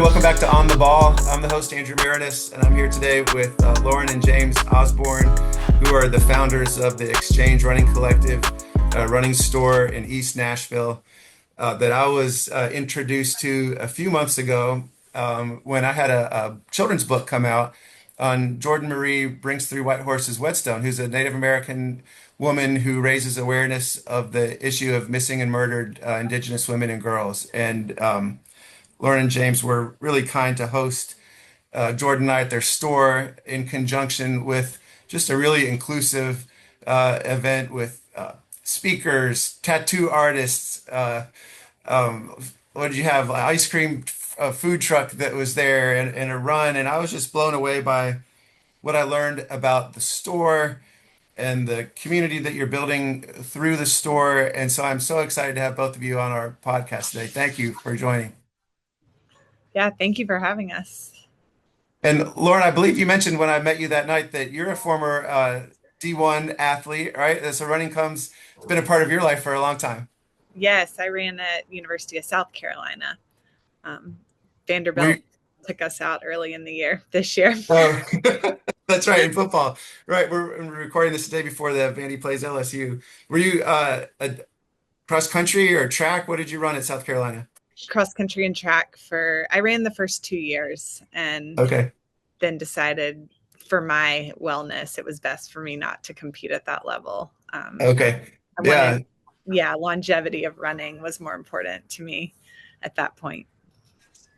welcome back to On the Ball. I'm the host, Andrew Maraniss, and I'm here today with Lauren and James Osborne, who are the founders of the Exchange Running Collective, a running store in East Nashville that I was introduced to a few months ago when I had a children's book come out on Jordan Marie Brings Three White Horses Whetstone, who's a Native American woman who raises awareness of the issue of missing and murdered Indigenous women and girls. And Lauren and James were really kind to host Jordan and I at their store in conjunction with just a really inclusive event with speakers, tattoo artists. What did you have? Ice cream food truck that was there and a run. And I was just blown away by what I learned about the store and the community that you're building through the store. And so I'm so excited to have both of you on our podcast today. Thank you for joining. Yeah, thank you for having us. And Lauren, I believe you mentioned when I met you that night that you're a former D1 athlete, right? So running it's been a part of your life for a long time. Yes, I ran at University of South Carolina. Vanderbilt We, took us out early in the year this year. oh, that's right, in football. Right, we're recording this the day before the Vandy plays LSU. Were you a cross country or track? What did you run at South Carolina? Cross country and track I ran the first 2 years and Okay. then decided for my wellness, it was best for me not to compete at that level. Okay. I wanted, longevity of running was more important to me at that point.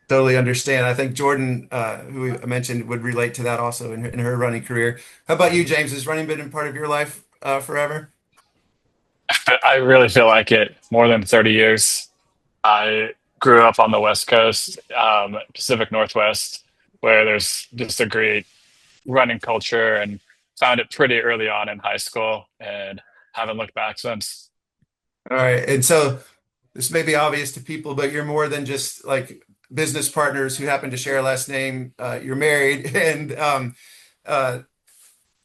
Totally understand. I think Jordan, who I mentioned, would relate to that also in her running career. How about you, James? Has running been a part of your life forever? I really feel like it more than 30 years. I grew up on the West Coast, Pacific Northwest, where there's just a great running culture and found it pretty early on in high school and haven't looked back since. All right. And so this may be obvious to people, but you're more than just like business partners who happen to share a last name. You're married. And uh,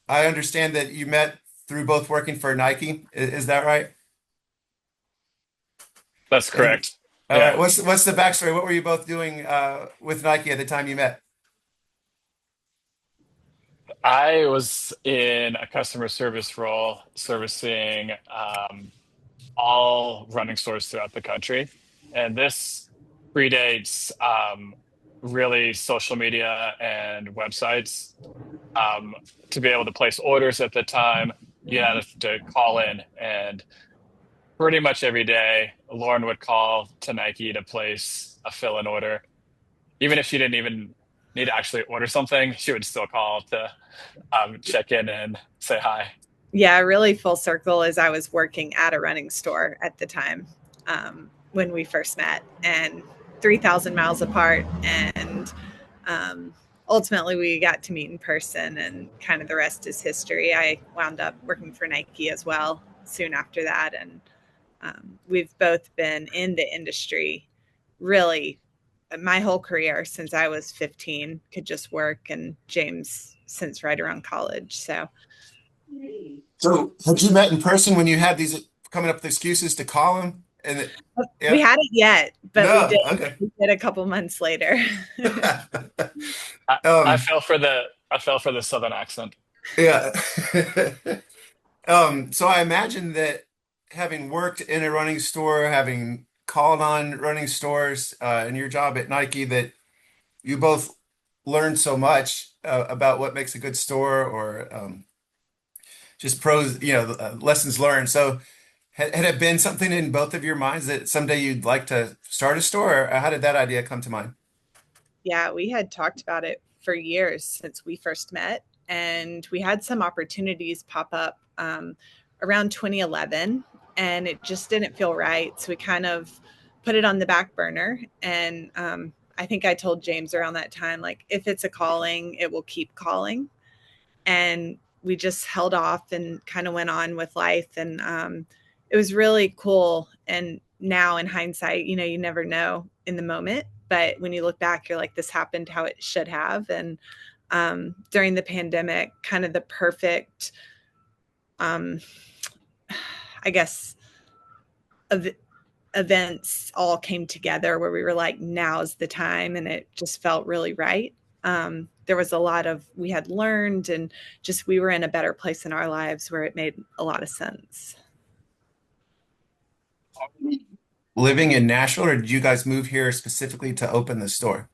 I understand that you met through both working for Nike. Is that right? That's And correct. all right. Yeah. What's the backstory? What were you both doing with Nike at the time you met? I was in a customer service role servicing all running stores throughout the country. And this predates really social media and websites. Um, to be able to place orders at the time, you had to call in, and pretty much every day, Lauren would call to Nike to place a fill in order. Even if she didn't even need to actually order something, she would still call to check in and say hi. Yeah, really full circle as I was working at a running store at the time when we first met, and 3,000 miles apart. And ultimately, we got to meet in person, and kind of the rest is history. I wound up working for Nike as well soon after that. And we've both been in the industry really my whole career since I was 15, could just work, and James since right around college. So had you met in person when you had these coming up with excuses to call him? We Yeah. hadn't yet, but we No. did. Okay. We did a couple months later. I, I Um, fell for the southern accent. yeah. So I imagine that having worked in a running store, having called on running stores, in your job at Nike, that you both learned so much about what makes a good store or just pros, lessons learned. So had it been something in both of your minds that someday you'd like to start a store, or how did that idea come to mind? Yeah, we had talked about it for years since we first met, and we had some opportunities pop up around 2011, and it just didn't feel right. So we kind of put it on the back burner. And I think I told James around that time, like, if it's a calling, it will keep calling. And we just held off and kind of went on with life. And it was really cool. And now in hindsight, you never know in the moment, but when you look back, you're like, this happened how it should have. And during the pandemic, kind of the perfect, I guess, of events all came together where we were like, now's the time, and it just felt really right. There was a lot of, we had learned, and just we were in a better place in our lives where it made a lot of sense. Living in Nashville, or did you guys move here specifically to open the store?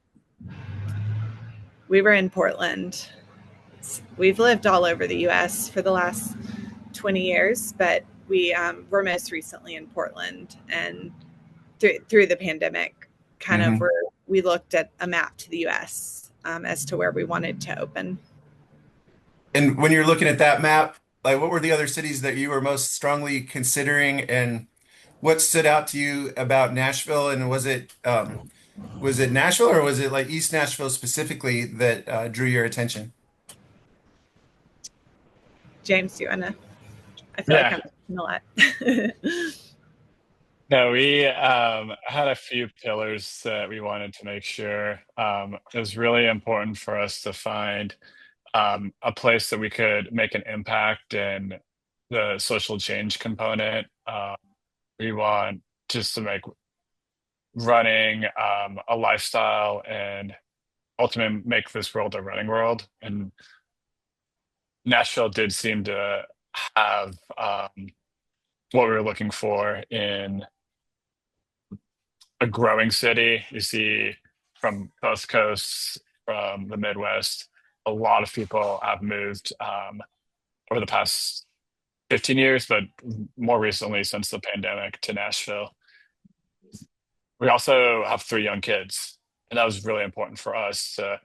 We were in Portland. We've lived all over the US for the last 20 years, but we were most recently in Portland. And through the pandemic, kind of Hmm. where we looked at a map to the US as to where we wanted to open. And when you're looking at that map, like what were the other cities that you were most strongly considering, and what stood out to you about Nashville? And was it Nashville, or was it like East Nashville specifically that drew your attention? James, do you want to? I feel like Yeah. I'm talking a lot. No, we had a few pillars that we wanted to make sure. It was really important for us to find a place that we could make an impact in the social change component. We want just to make running a lifestyle and ultimately make this world a running world. And Nashville did seem to have what we were looking for in a growing city. You see from both coasts, from the Midwest, a lot of people have moved over the past 15 years, but more recently since the pandemic to Nashville. We also have three young kids, and that was really important for us to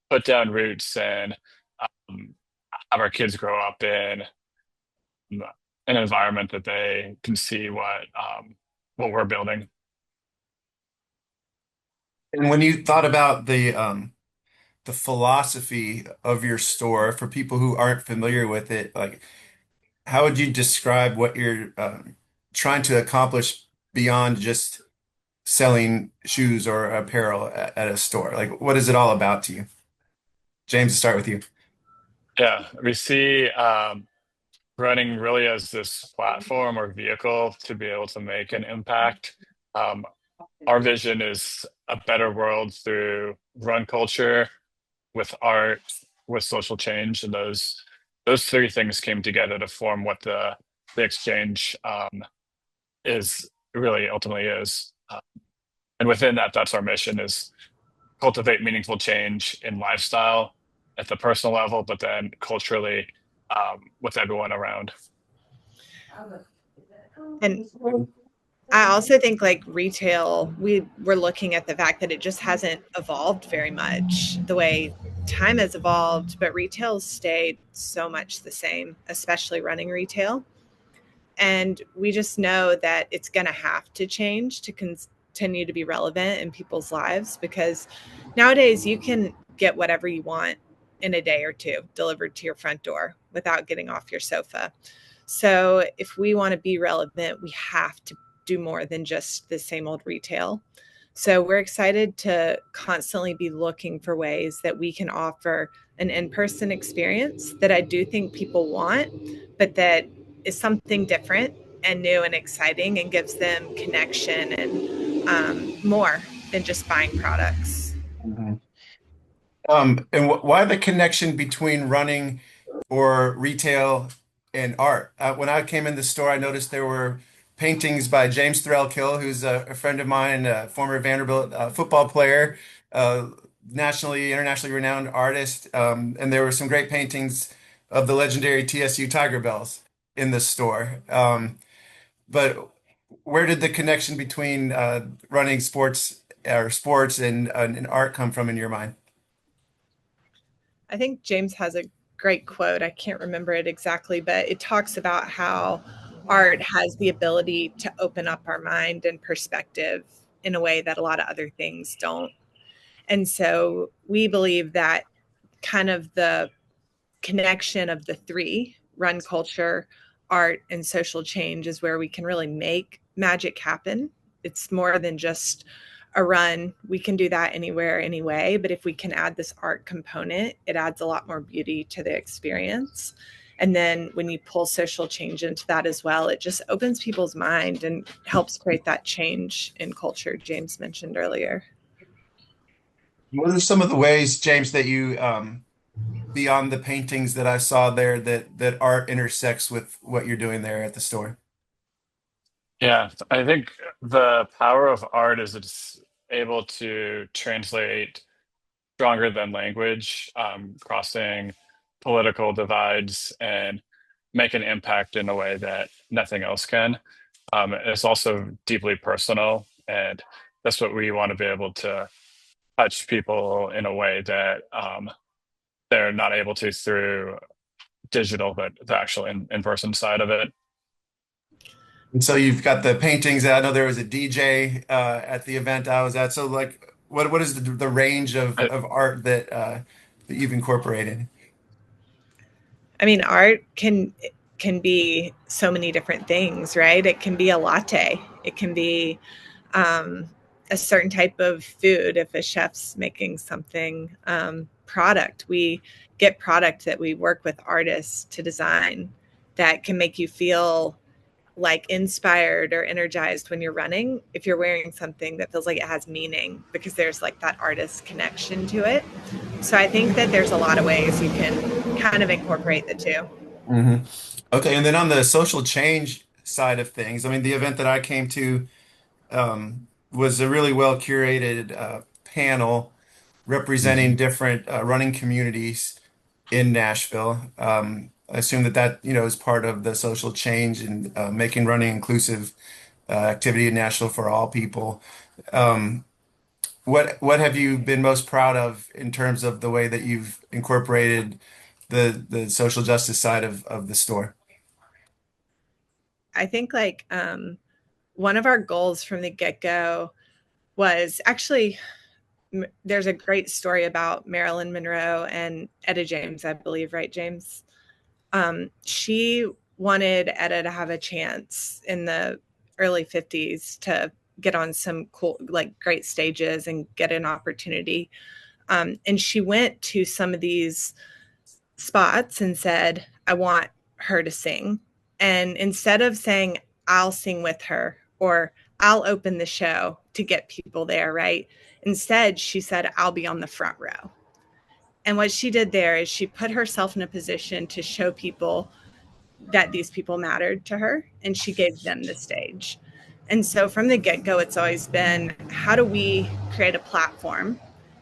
put down roots and um, have our kids grow up in an environment that they can see what we're building. And when you thought about the philosophy of your store for people who aren't familiar with it, like how would you describe what you're trying to accomplish beyond just selling shoes or apparel at a store? Like, what is it all about to you? James, to start with you. Yeah, we see running really as this platform or vehicle to be able to make an impact. Um, our vision is a better world through run culture, with art, with social change, and those three things came together to form what the exchange is really ultimately is. And within that, that's our mission: is cultivate meaningful change in lifestyle at the personal level, but then culturally with everyone around. And I also think like retail, we were looking at the fact that it just hasn't evolved very much the way time has evolved, but retail's stayed so much the same, especially running retail. And we just know that it's going to have to change to continue to be relevant in people's lives, because nowadays you can get whatever you want in a day or two delivered to your front door without getting off your sofa. So if we want to be relevant, we have to do more than just the same old retail. So we're excited to constantly be looking for ways that we can offer an in-person experience that I do think people want, but that is something different and new and exciting and gives them connection and more than just buying products. Mhm. And why the connection between running or retail and art? When I came in the store, I noticed there were paintings by James Kill, who's a friend of mine, a former Vanderbilt football player, uh, nationally, internationally renowned artist. And there were some great paintings of the legendary TSU Tiger Bells in the store. But where did the connection between running sports or sports and art come from in your mind? I think James has a great quote. I can't remember it exactly, but it talks about how art has the ability to open up our mind and perspective in a way that a lot of other things don't. And so we believe that kind of the connection of the three, run culture, art, and social change, is where we can really make magic happen. It's more than just a run. We can do that anywhere, anyway. But if we can add this art component, it adds a lot more beauty to the experience. And then when you pull social change into that as well, it just opens people's mind and helps create that change in culture James mentioned earlier. What are some of the ways, James, that you beyond the paintings that I saw there that art intersects with what you're doing there at the store? Yeah, I think the power of art is it's able to translate stronger than language, crossing political divides and make an impact in a way that nothing else can. It's also deeply personal, and that's what we want to be able to touch people in a way that they're not able to through digital, but the actual in-person side of it. And so you've got the paintings. I know there was a DJ at the event I was at. So like, what is the range I, of art that you've incorporated? I mean, art can be so many different things, right? It can be a latte. It can be um, a certain type of food if a chef's making something. Product. We get product that we work with artists to design that can make you feel like inspired or energized when you're running if you're wearing something that feels like it has meaning because there's like that artist connection to it. So I think that there's a lot of ways you can kind of incorporate the two. Hmm. Okay, and then on the social change side of things, I mean, the event that I came to was a really well curated panel representing Mhm. different running communities in Nashville. I assume that is part of the social change and making running inclusive activity in Nashville for all people. Um, what have you been most proud of in terms of the way that you've incorporated the social justice side of the store? I think like one of our goals from the get-go was actually there's a great story about Marilyn Monroe and Etta James, I believe, right, James? She wanted Etta to have a chance in the early 50s to get on some cool, like great stages and get an opportunity. And she went to some of these spots and said, I want her to sing. And instead of saying, I'll sing with her or I'll open the show to get people there, right? Instead, she said, I'll be on the front row. And what she did there is she put herself in a position to show people that these people mattered to her and she gave them the stage. And so from the get go, it's always been how do we create a platform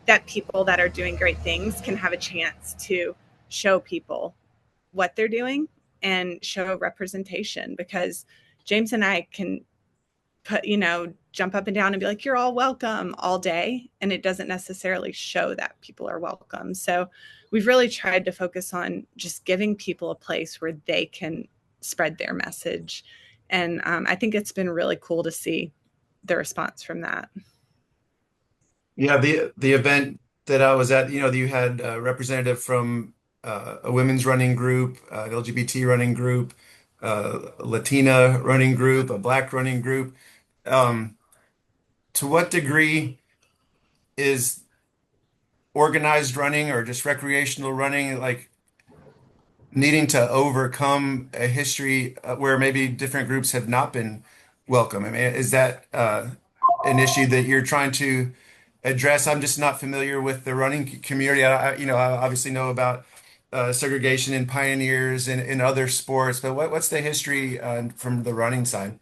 that people that are doing great things can have a chance to show people what they're doing and show representation because James and I can put, jump up and down and be like, you're all welcome all day. And it doesn't necessarily show that people are welcome. So we've really tried to focus on just giving people a place where they can spread their message. And I think it's been really cool to see the response from that. Yeah, the event that I was at, you had a representative from a women's running group, LGBT running group, Latina running group, a Black running group. Um, to what degree is organized running or just recreational running like needing to overcome a history where maybe different groups have not been welcome? I mean, is that an issue that you're trying to address? I'm just not familiar with the running community. I obviously know about segregation in pioneers and in other sports, but what's the history from the running side?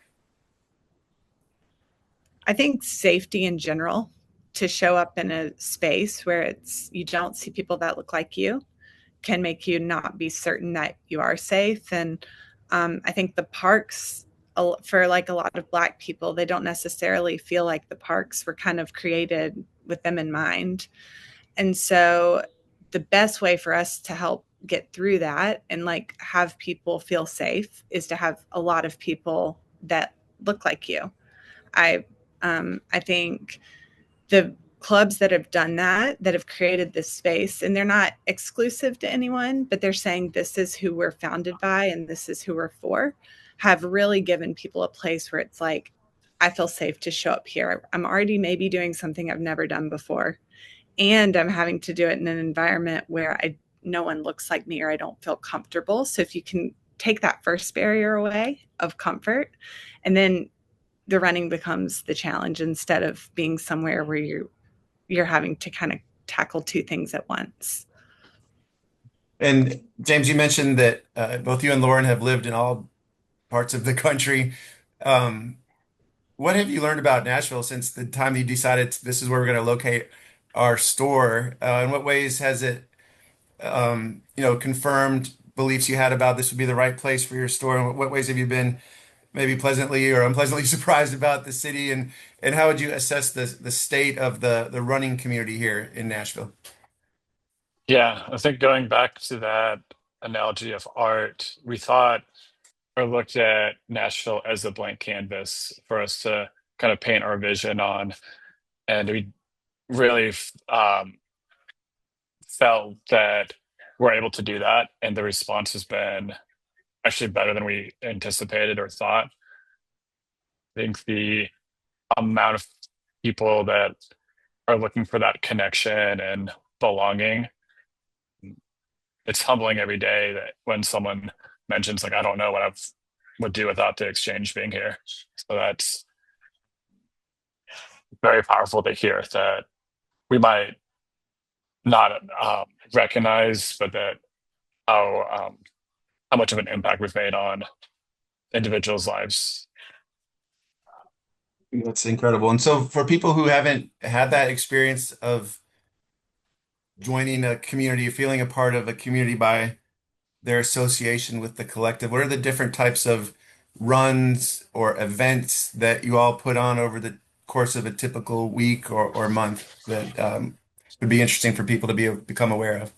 I think safety in general to show up in a space where it's you don't see people that look like you can make you not be certain that you are safe. And I think the parks, for like a lot of Black people, they don't necessarily feel like the parks were kind of created with them in mind. And so the best way for us to help get through that and like have people feel safe is to have a lot of people that look like you. I think the clubs that have done that, that have created this space, and they're not exclusive to anyone, but they're saying this is who we're founded by and this is who we're for, have really given people a place where it's like, I feel safe to show up here. I'm already maybe doing something I've never done before. And I'm having to do it in an environment where I no one looks like me or I don't feel comfortable. So if you can take that first barrier away of comfort, and then the running becomes the challenge instead of being somewhere where you're having to kind of tackle two things at once. And James, you mentioned that both you and Lauren have lived in all parts of the country. Um, what have you learned about Nashville since the time you decided this is where we're going to locate our store? In what ways has it, confirmed beliefs you had about this would be the right place for your store? And what ways have you been maybe pleasantly or unpleasantly surprised about the city? And how would you assess the state of the running community here in Nashville? Yeah, I think going back to that analogy of art, we thought or looked at Nashville as a blank canvas for us to kind of paint our vision on. And we really felt that we're able to do that. And the response has been actually better than we anticipated or thought. I think the amount of people that are looking for that connection and belonging, it's humbling every day that when someone mentions, like, I don't know what I would do without the exchange being here. So that's very powerful to hear that we might not recognize, but that how much of an impact we've made on individuals' lives. That's incredible. And so for people who haven't had that experience of joining a community, feeling a part of a community by their association with the collective, what are the different types of runs or events that you all put on over the course of a typical week or month that would be interesting for people to become aware of?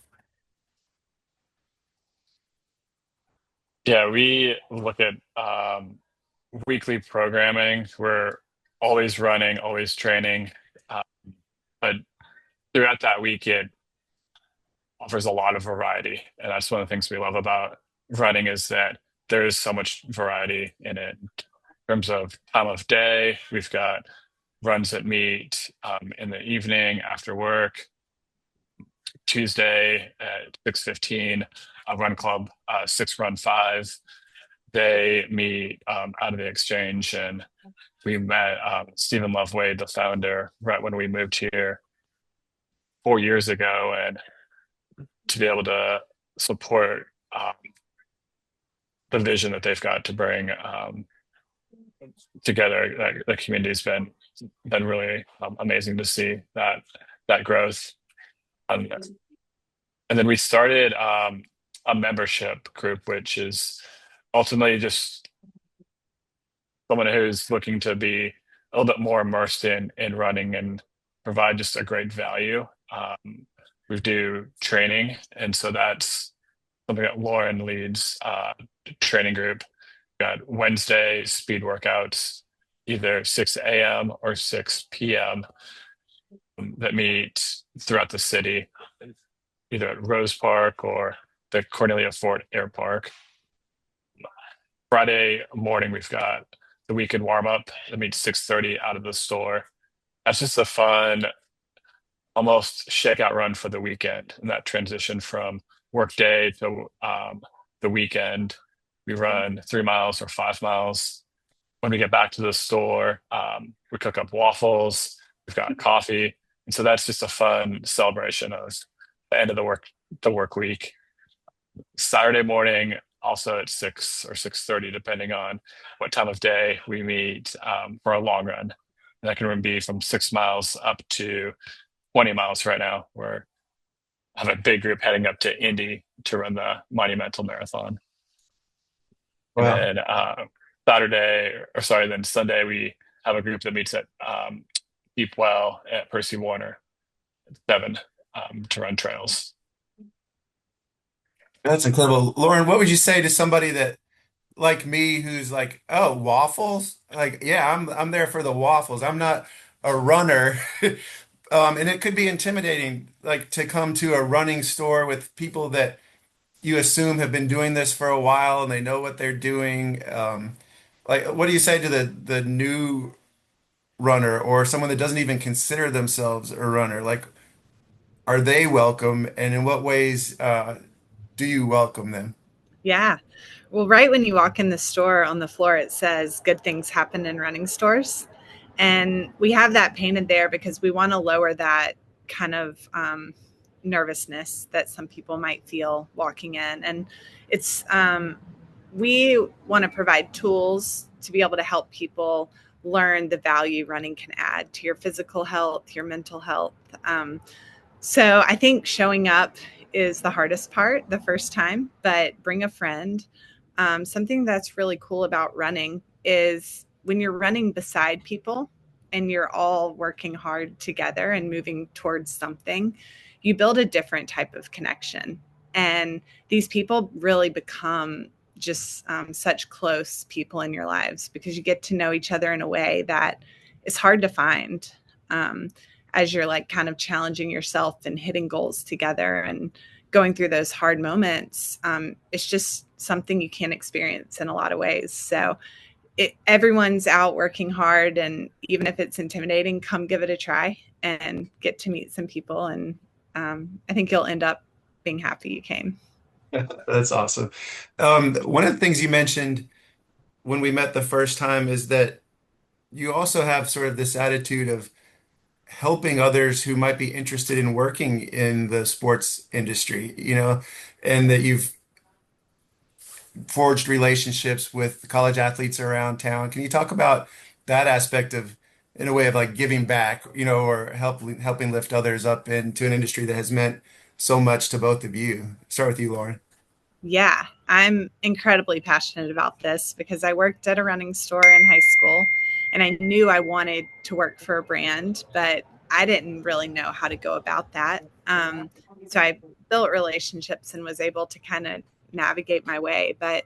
Yeah, we look at weekly programming. We're always running, always training. Um, but throughout that week, it offers a lot of variety. And that's one of the things we love about running is that there is so much variety in it. In terms of time of day, we've got runs that meet in the evening after work. Tuesday at 6:15, a run club, 6 Run 5. They meet out of the exchange, and we met Stephen Lovewade, the founder, right when we moved here 4 years ago, and to be able to support the vision that they've got to bring together the community has been really amazing to see that growth. Um, and then we started a membership group, which is ultimately just someone who's looking to be a little bit more immersed in running and provide just a great value. We do training, and so that's something that Lauren leads, training group. Got Wednesday speed workouts, either 6 a.m. or 6 p.m. that meet throughout the city, either at Rose Park or the Cornelia Fort Air Park. Friday morning, we've got the weekend warm up that meets 6:30 out of the store. That's just a fun, almost shakeout run for the weekend, and that transition from work day to the weekend. We run 3 miles or 5 miles. When we get back to the store, we cook up waffles. We've got coffee, and so that's just a fun celebration of the end of the work week. Saturday morning, also at 6 or 6:30, depending on what time of day we meet for a long run. And that can be from 6 miles up to 20 miles right now. I have a big group heading up to Indy to run the Monumental Marathon. And Wow. then then Sunday, we have a group that meets at Deep Well at Percy Warner at 7 to run trails. That's incredible. Lauren, what would you say to somebody that like me who's like, oh, waffles? Like, yeah, I'm there for the waffles. I'm not a runner. And it could be intimidating, like to come to a running store with people that you assume have been doing this for a while and they know what they're doing. Like, what do you say to the new runner or someone that doesn't even consider themselves a runner? Like, are they welcome, and in what ways do you welcome them? Yeah. Well, right when you walk in the store on the floor, it says good things happen in running stores. And we have that painted there because we want to lower that kind of nervousness that some people might feel walking in. And it's, we want to provide tools to be able to help people learn the value running can add to your physical health, your mental health. So I think showing up is the hardest part the first time, but bring a friend. Something that's really cool about running is when you're running beside people and you're all working hard together and moving towards something, you build a different type of connection. And these people really become just such close people in your lives because you get to know each other in a way that is hard to find. As you're like kind of challenging yourself and hitting goals together and going through those hard moments. It's just something you can't experience in a lot of ways. So everyone's out working hard. And even if it's intimidating, come give it a try and get to meet some people. And I think you'll end up being happy you came. That's awesome. One of the things you mentioned when we met the first time is that you also have sort of this attitude of helping others who might be interested in working in the sports industry, and that you've forged relationships with college athletes around town. Can you talk about that aspect of, in a way of like giving back, or helping lift others up into an industry that has meant so much to both of you? Start with you, Lauren. Yeah, I'm incredibly passionate about this because I worked at a running store in high school and I knew I wanted to work for a brand, but I didn't really know how to go about that. So I built relationships and was able to kind of navigate my way. But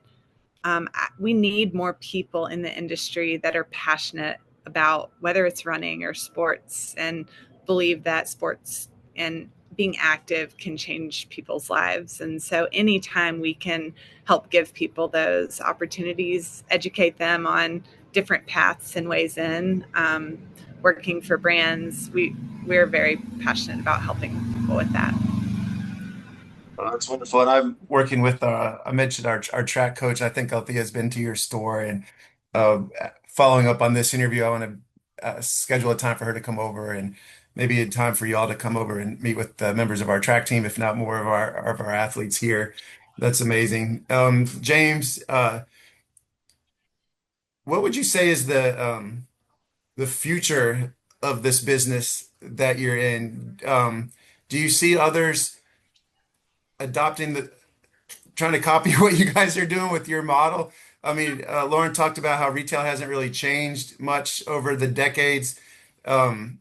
we need more people in the industry that are passionate about whether it's running or sports and believe that sports and being active can change people's lives. And so anytime we can help give people those opportunities, educate them on different paths and ways in, working for brands, we're very passionate about helping people with that. Oh, that's wonderful. And I'm working with, I mentioned our track coach. I think Althea has been to your store. And uh, following up on this interview, I want to schedule a time for her to come over, and maybe a time for y'all to come over and meet with members of our track team, if not more of our athletes here. That's amazing. James, what would you say is the future of this business that you're in? Do you see others adopting trying to copy what you guys are doing with your model? I mean, Lauren talked about how retail hasn't really changed much over the decades. Um,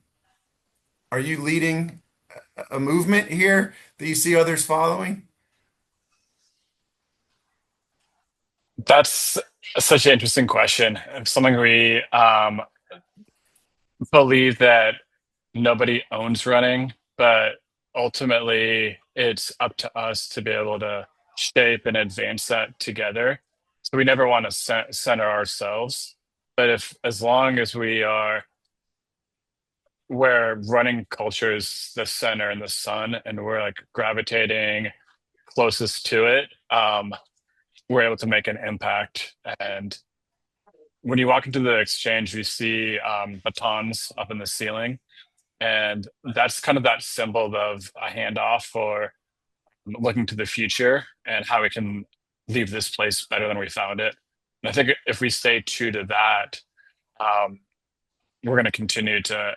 are you leading a movement here that you see others following? That's such an interesting question. It's something we believe that nobody owns running, but ultimately it's up to us to be able to shape and advance that together. So we never want to center ourselves, but if as long as we are where running culture is the center and the sun, and we're like gravitating closest to it, we're able to make an impact. And when you walk into the exchange, you see batons up in the ceiling, and that's kind of that symbol of a handoff for looking to the future and how we can leave this place better than we found it. And I think if we stay true to that, um, we're going to continue to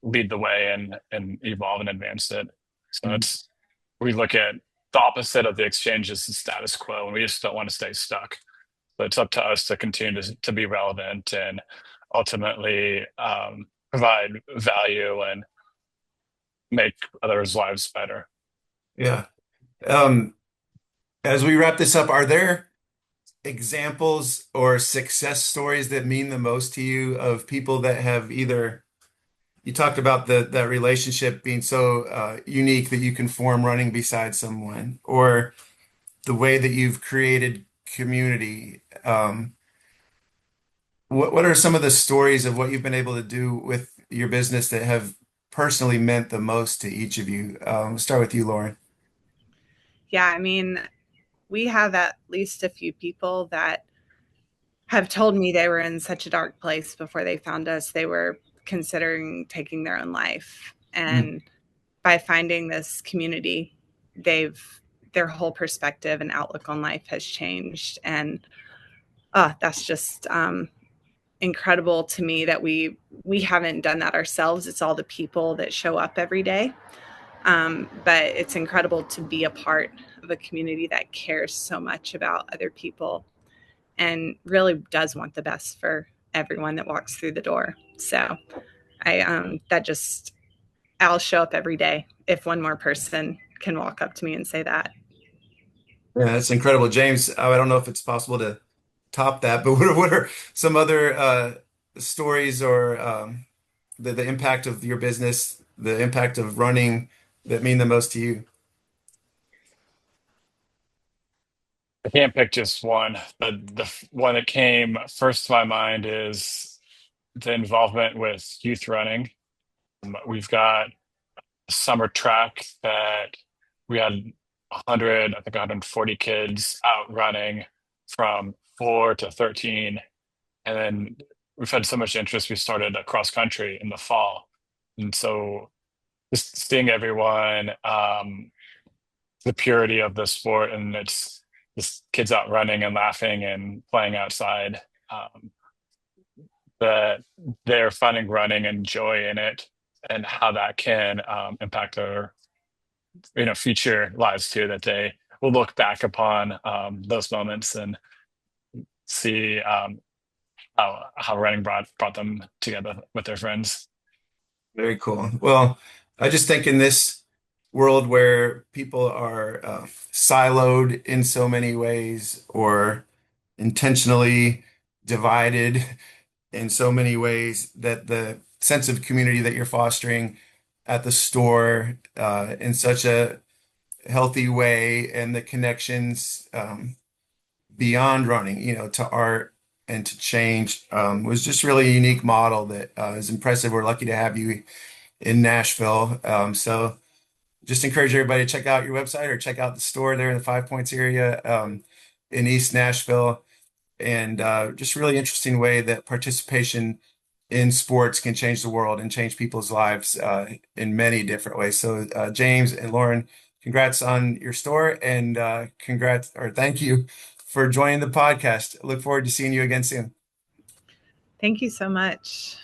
lead the way and evolve and advance it. So it's we look at the opposite of the exchange is the status quo, and we just don't want to stay stuck. So it's up to us to continue to be relevant and ultimately provide value and make others' lives better. Yeah. Um, as we wrap this up, are there examples or success stories that mean the most to you of people that have either, you talked about that relationship being so unique that you can form running beside someone, or the way that you've created community. What are some of the stories of what you've been able to do with your business that have personally meant the most to each of you? We'll start with you, Lauren. Yeah, I mean, we have at least a few people that have told me they were in such a dark place before they found us. They were considering taking their own life. Mm. And by finding this community, they've their whole perspective and outlook on life has changed. And that's just incredible to me that we haven't done that ourselves. It's all the people that show up every day. But it's incredible to be a part of a community that cares so much about other people and really does want the best for everyone that walks through the door. So that just I'll show up every day if one more person can walk up to me and say that. Yeah, that's incredible, James. I don't know if it's possible to top that, but what are some other stories or the impact of your business, the impact of running that mean the most to you? I can't pick just one. The one that came first to my mind is the involvement with youth running. We've got a summer track that we had 100, I think 140 kids out running from 4 to 13. And then we've had so much interest, we started a cross country in the fall. And so just seeing everyone, the purity of the sport, and it's just kids out running and laughing and playing outside, um, that they're finding running and joy in it, and how that can impact their future lives too, that they will look back upon those moments and see how running brought them together with their friends. Very cool. Well, I just think in this world where people are siloed in so many ways or intentionally divided in so many ways, that the sense of community that you're fostering at the store in such a healthy way, and the connections beyond running, to art and to change, was just really a unique model that is impressive. We're lucky to have you in Nashville. So just encourage everybody to check out your website or check out the store there in the Five Points area in East Nashville. And just really interesting way that participation in sports can change the world and change people's lives in many different ways. So James and Lauren, congrats on your store, and congrats or thank you for joining the podcast. Look forward to seeing you again soon. Thank you so much.